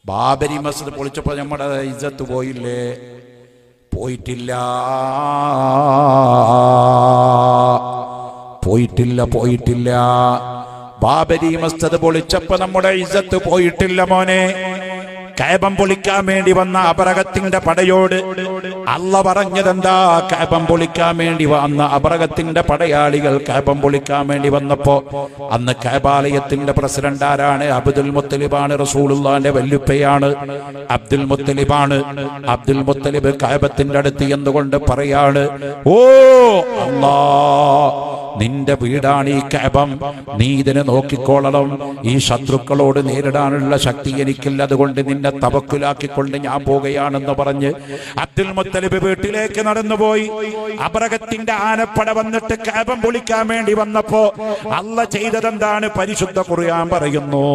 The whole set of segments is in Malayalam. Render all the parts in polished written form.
ബാബരി മസ്ജിദ് പൊളിച്ചപ്പോൾ നമ്മുടെ ഇജ്ജത്ത് പോയില്ലേ? പോയിട്ടില്ല, പോയിട്ടില്ല, പോയിട്ടില്ല. ബാബരി മസ്ജിദ് പൊളിച്ചപ്പോ നമ്മുടെ ഇജ്ജത്ത് പോയിട്ടില്ല മോനെ. കഅബം പൊളിക്കാൻ വേണ്ടി വന്ന അപരകത്തിന്റെ പടയോട് അല്ല പറഞ്ഞതെന്താ? കഅബം പൊളിക്കാൻ വേണ്ടി വന്ന അപരകത്തിന്റെ പടയാളികൾ കഅബം പൊളിക്കാൻ വേണ്ടി വന്നപ്പോ അന്ന് കഅബാലയത്തിന്റെ പ്രസിഡന്റ് ആരാണ്? അബ്ദുൽ മുത്തലിബാണ്. റസൂലുള്ളാഹിന്റെ വല്യുപ്പയാണ് അബ്ദുൽ മുത്തലിബാണ്. അബ്ദുൽ മുത്തലിബ് കഅബത്തിന്റെ അടുത്ത് എന്തുകൊണ്ട് പറയാണ്, ഓ അല്ലാ, നിന്റെ വീടാണ് ഈ കഅബം, നീ ഇതിനെ നോക്കിക്കോളണം. ഈ ശത്രുക്കളോട് നേരിടാനുള്ള ശക്തി എനിക്കില്ല, അതുകൊണ്ട് നിന്നെ തവക്കുലാക്കിക്കൊണ്ട് ഞാൻ പോവുകയാണെന്ന് പറഞ്ഞ് അബ്ദുൽ മുത്തലിബ് വീട്ടിലേക്ക് നടന്നുപോയി. അബ്രഹത്തിന്റെ ആനപ്പട വന്നിട്ട് കഅബം പൊളിക്കാൻ വേണ്ടി വന്നപ്പോ അല്ല ചെയ്തതെന്താണ്? പരിശുദ്ധ ഖുർആൻ പറയുന്നു,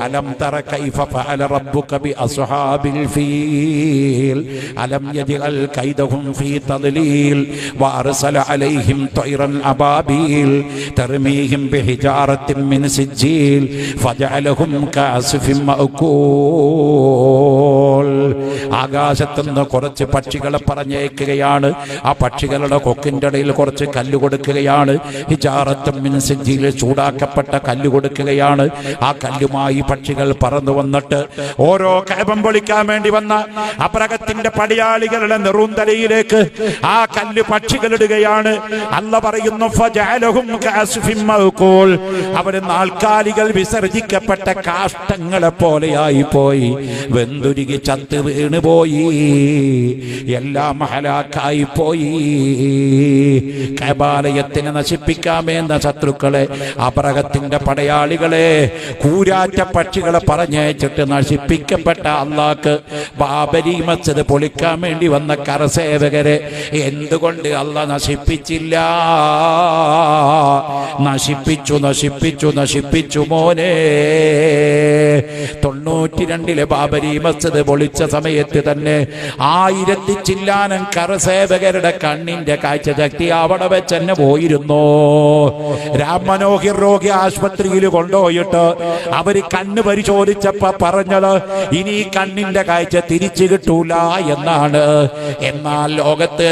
അലം തറ കൈഫ ഫഅല റബ്ബുക ബി അസ്ഹാബിൽ ഫീൽ അലം യജ്അൽ കൈദഹും ഫീ തദ്ലീൽ വഅർസല അലൈഹിം തൈറൻ അബാബീൽ തർമീഹിം ബിഹിജാറത്തിൻ മിൻ സിജ്ജീൽ ഫജഅലഹും കഅസ്ഫിൻ മഅകൂൽ. ആകാശത്തുനിന്ന് കുറച്ച് പക്ഷികളെ പറഞ്ഞേക്കുകയാണ്. ആ പക്ഷികളുടെ കൊക്കിന്റെ ഇടയിൽ കുറച്ച് കല്ല് കൊടുക്കുകയാണ്. ഹിജാറത്തും മിൻ സിജ്ജീൽ, ചൂടാക്കപ്പെട്ട കല്ല് കൊടുക്കുകയാണ്. ആ കല്ലുമായി പക്ഷികൾ പറന്നു വന്നിട്ട് ഓരോ കഅബം പൊളിക്കാൻ വേണ്ടി വന്ന അബ്രഹത്തിന്റെ പടയാളികളുടെ നെറുന്തലയിലേക്ക് ആ കല്ല് പക്ഷികളിടുകയാണ്. അല്ല പറയുന്നു, ഫജഅലഹും കഅസ്ഫിൻ മഅകൂൽ, അവര് നാൽക്കാലികൾ വിസർജിക്കപ്പെട്ട കാഷ്ടങ്ങളെ പോലെയായി പോയി, വെന്തുരുകി ചത്ത് വീണ് പോയി, എല്ലാം ഹലാക്കായി പോയി. കഅബാലയത്തിനെ നശിപ്പിക്കാമെന്ന ശത്രുക്കളെ, അബ്രഹത്തിന്റെ പടയാളികളെ, കൂരാറ്റ പക്ഷികളെ പറഞ്ഞയച്ചിട്ട് നശിപ്പിക്കപ്പെട്ട അല്ലാഹ്ക്ക് ബാബരി മസ്ജിദ് പൊളിക്കാൻ വേണ്ടി വന്ന കരസേവകരെ എന്തുകൊണ്ട് അല്ലാഹ് നശിപ്പിച്ചില്ല? നശിപ്പിച്ചു, നശിപ്പിച്ചു, നശിപ്പിച്ചു മോനെ. 92 ബാബരി മസ്ജിദ് പൊളിച്ച സമയത്ത് തന്നെ 1000 ചില്ലാനം കരസേവകരുടെ കണ്ണിന്റെ കാഴ്ചശക്തി അവിടെ വെച്ച് തന്നെ പോയിരുന്നു. രാം മനോഹർ രോഗി ആശുപത്രിയിൽ കൊണ്ടുപോയിട്ട് അവര് കണ്ണ് പരിശോധിച്ചപ്പോ പറഞ്ഞത് ഇനി കണ്ണിന്റെ കാഴ്ച തിരിച്ചു കിട്ടൂല എന്നാണ്. എന്നാൽ ലോകത്ത്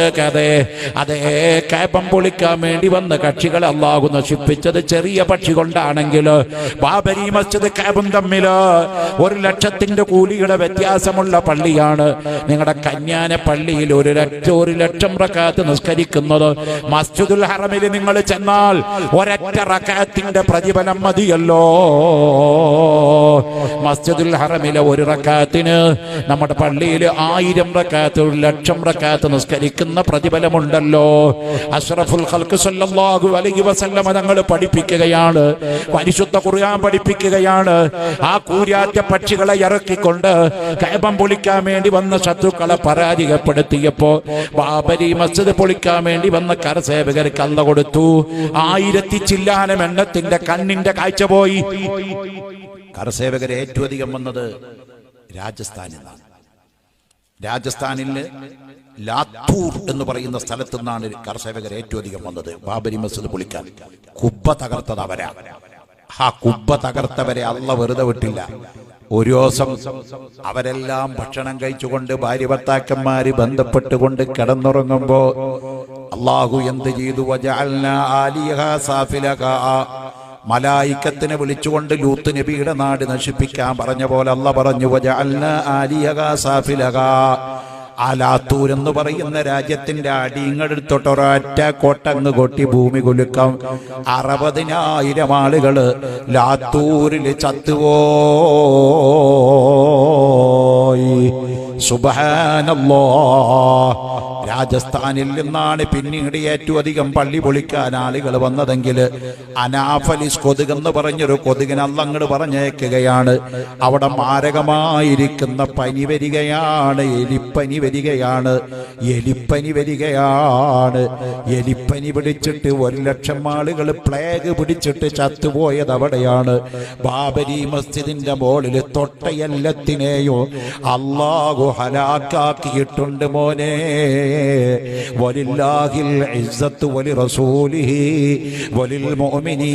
അതേ കഅബം പൊളിക്കാൻ വേണ്ടി വന്ന കക്ഷികൾ അല്ലാഹു നശിപ്പിച്ചത് ചെറിയ പക്ഷി കൊണ്ടാണെങ്കിൽ ബാബരി മസ്ജിദ് കഅബും തമ്മിൽ 1,00,000 കൂലിയുടെ വ്യത്യാസമുള്ള പള്ളിയാണ്. നിങ്ങളുടെ കന്യാന പള്ളിയിൽ 1,00,000 റക്അത്ത് നിസ്കരിക്കുന്നത് മസ്ജിദുൽ ഹറമിൽ നിങ്ങൾ ചെന്നാൽ ഒരൊറ്റ റക്അത്തിന്റെ പ്രതിഫലം മതിയല്ലോ. മസ്ജിദുൽ ഹറമിലെ ഒരു റക്അത്തിന് നമ്മുടെ പള്ളിയിൽ 1000 റക്അത്ത്, 1,00,000 റക്അത്ത് നിസ്കരിക്കുന്ന പ്രതിഫലമുണ്ടല്ലോ. അഷ്റഫുൽ ഖൽഖ് സല്ലല്ലാഹു അലൈഹി വസല്ലം തങ്ങൾ പഠിപ്പിക്കുകയാണ്, പരിശുദ്ധ ഖുർആൻ പഠിപ്പിക്കുകയാണ്. ആ കൂരാറ്റ പക്ഷികളെ ഇറക്കിക്കൊണ്ട് കഅബം പൊളിക്കാൻ വേണ്ടി വന്ന ശത്രുക്കളെ പരാജയപ്പെടുത്തിയപ്പോ ബാബരി മസ്ജിദ് പൊളിക്കാൻ വേണ്ടി വന്ന കരസേവകർക്ക് അല്ല കൊടുത്തു 1000 ചില്ലാനം എണ്ണത്തിന്റെ കണ്ണിന്റെ കാഴ്ച പോയി. കരസേവകരെ ഏറ്റവും അധികം വന്നത് രാജസ്ഥാനിൽ നിന്നാണ്. രാജസ്ഥാനിൽ ലാത്തൂർ എന്ന് പറയുന്ന സ്ഥലത്തു നിന്നാണ് കരസേവകർ ഏറ്റവും അധികം വന്നത് ബാബരി മസ്ജിദ് പൊളിക്കാൻ. കുബ്ബ തകർത്തത് അവരാ. ആ കുബ്ബ തകർത്തവരെ അല്ല വെറുതെ വിട്ടില്ല. ഒരു ദിവസം അവരെല്ലാം ഭക്ഷണം കഴിച്ചുകൊണ്ട് ഭാര്യ ഭർത്താക്കന്മാര് ബന്ധപ്പെട്ടുകൊണ്ട് കിടന്നുറങ്ങുമ്പോ അല്ലാഹു എന്ത് ചെയ്തു? വജഅൽനാ ആലിയഹാ സാഫിലഹാ, മലായിക്കത്തിനെ വിളിച്ചുകൊണ്ട് ലൂത്ത് നബിയുടെ നാട് നശിപ്പിക്കാൻ പറഞ്ഞ പോലെ അല്ല പറഞ്ഞു, വജഅൽനാ ആലിയഹാ സാഫിലഹാ. ആ ലാത്തൂർ എന്ന് പറയുന്ന രാജ്യത്തിന്റെ അടിയങ്ങളെടുത്തോട്ട് ഒരൊറ്റ കോട്ടങ്ങ് കൊട്ടി ഭൂമി കുലുക്കം. 60,000 ആളുകള് ലാത്തൂരിൽ ചത്തുപോയി. സുബ്ഹാനല്ലാഹ്. രാജസ്ഥാനിൽ നിന്നാണ് പിന്നീട് ഏറ്റവും അധികം പള്ളി പൊളിക്കാൻ ആളുകൾ വന്നതെങ്കിൽ അനാഫലിസ് കൊതുകെന്ന് പറഞ്ഞൊരു കൊതുകിന് അല്ലങ്ങട് പറഞ്ഞേക്കുകയാണ്. അവിടെ മാരകമായിരിക്കുന്ന പനി വരികയാണ്, എലിപ്പനി വരികയാണ്, എലിപ്പനി വരികയാണ്. എലിപ്പനി പിടിച്ചിട്ട് 1,00,000 ആളുകൾ പ്ലേഗ് പിടിച്ചിട്ട് ചത്തുപോയത് അവിടെയാണ്. ബാബരി മസ്ജിദിന്റെ മുകളിൽ തൊട്ട എല്ലാത്തിനെയോ അല്ലാഹു ഹലാക്കാക്കിയിട്ടുണ്ട് മോനെ. വലില്ലാഹിൽ ഇസ്സത്തു വലിറസൂലിഹി വലിൽമുഅ്മിനീൻ.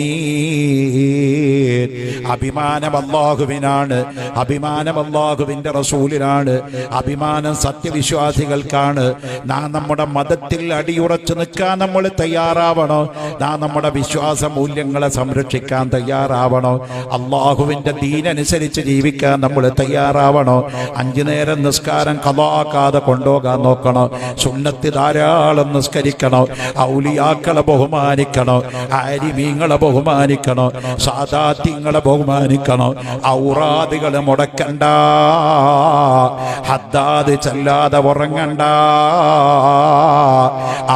അഭിമാനം അല്ലാഹുവിനാണ്, അഭിമാനം അല്ലാഹുവിന്റെ റസൂലിനാണ്, അഭിമാനം സത്യവിശ്വാസികൾക്കാണ്. നാം നമ്മുടെ മതത്തിൽ അടിയുറച്ചു നിൽക്കാൻ നമ്മൾ തയ്യാറാവണോ? നാം നമ്മുടെ വിശ്വാസ മൂല്യങ്ങളെ സംരക്ഷിക്കാൻ തയ്യാറാവണോ? അള്ളാഹുവിന്റെ ദീനനുസരിച്ച് ജീവിക്കാൻ നമ്മൾ തയ്യാറാവണോ? 5 നേരം നിസ്കാരം ഖളാക്കാതെ കൊണ്ടുപോകാൻ നോക്കണോ? സുന്നത്ത് ധാരാളം നിസ്കരിക്കണോ? ഔലിയാക്കളെ ബഹുമാനിക്കണോ? ആരിമീങ്ങളെ ബഹുമാനിക്കണോ? സാദാത്യങ്ങളെ ബഹുമാനിക്കണോ? ഔറാദുകളെ മുടക്കണ്ട, ഹദ്ദാദ് ചെല്ലാതെ ഉറങ്ങണ്ട,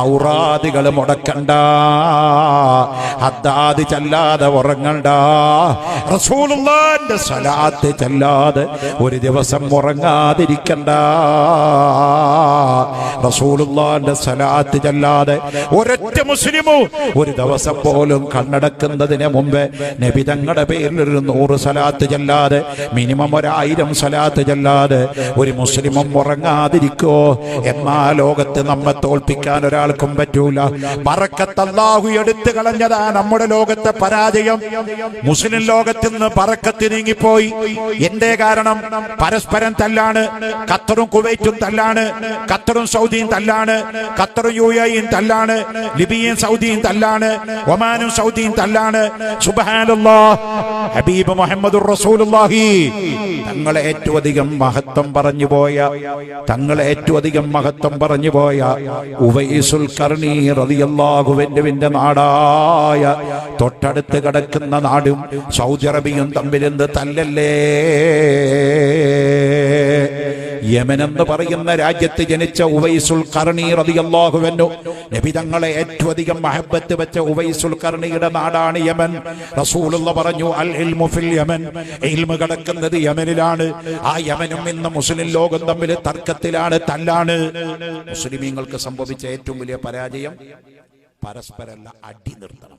ഔറാദുകൾ മുടക്കണ്ട, ഹദ്ദാദ് ചെല്ലാതെ ഉറങ്ങണ്ട, റസൂലുള്ളാഹിന്റെ സ്വലാത്ത് ചെല്ലാതെ ഒരു ദിവസം ഉറങ്ങാതിരിക്കണ്ട, റസൂലുള്ളാഹിന്റെ സ്വലാത്ത് ചെല്ലാതെ ഒരൊറ്റ മുസ്ലിമോ ഒരു ദിവസം പോലും കണ്ണടക്കുന്നതിന് മുമ്പ് നബി തങ്ങളുടെ പേരിൽ ഒരു 100 സ്വലാത്ത് ചെല്ലാതെ, മിനിമം 1000 സ്വലാത്ത് ചെല്ലാതെ ഒരു മുസ്ലിമും ഉറങ്ങാതിരിക്കോ? എന്നാ ലോകത്ത് നമ്മെ തോൽപ്പിക്കാൻ ഒരാൾക്കും പറ്റൂല. ബറക്കത്ത് അല്ലാഹു എടുത്തു കളഞ്ഞതാ നമ്മുടെ ലോകത്തെ പരാജയം. മുസ്ലിം ലോകത്തിൽ നിന്ന് ബറക്കത്ത് നീങ്ങിപ്പോയി. എന്തേ കാരണം? പരസ്പരം തല്ലാണ്. ഖത്തറും കുവൈറ്റും തല്ലാണ്, ഖത്തറും സൗദിയും തല്ലാണ്, ഖത്തറും UAEയും തല്ലാണ്, ലിബിയയും സൗദിയും തല്ലാണ്, ഒമാനും സൗദിയും തല്ലാണ്. സുബ്ഹാനല്ലാഹ്. ഹബീബ് മുഹമ്മദുർ റസൂലുള്ളാഹി തങ്ങളെ ഏറ്റവും അധികം മഹത്വം പറഞ്ഞു പോയ, തങ്ങളെ ഏറ്റവും അധികം മഹത്വം പറഞ്ഞു പോയ ഉവൈസുൽ ഖർനി റളിയല്ലാഹു അൻഹുവിന്റെ നാടായ തൊട്ടടുത്ത് കിടക്കുന്ന നാടും സൗദി അറേബ്യയും തമ്മിൽ എന്ത് തല്ലല്ലേ? യമൻ എന്ന് പറയുന്ന രാജ്യത്ത് ജനിച്ച ഉവൈസുൽ ഖർനി റളിയല്ലാഹു അൻഹു, നബി തങ്ങളെ ഏറ്റവും അധികം മഹബത്ത് വെച്ച ഉവൈസുൽ ഖർനിയുടെ നാടാണ് യമൻ. റസൂലുള്ളാഹി പറഞ്ഞു, അൽ ഇൽമു ഫിൽ യമൻ, ഇൽമു കിടക്കുന്നത് യമനിലാണ്. ആ യമനും ഇന്ന് മുസ്ലിം ലോകം തമ്മിൽ തർക്കത്തിലാണ്, തല്ലാണ്. മുസ്ലിമീങ്ങൾക്ക് സംഭവിച്ച ഏറ്റവും വലിയ പരാജയം പരസ്പരമല്ല, അടി നിർത്തണം.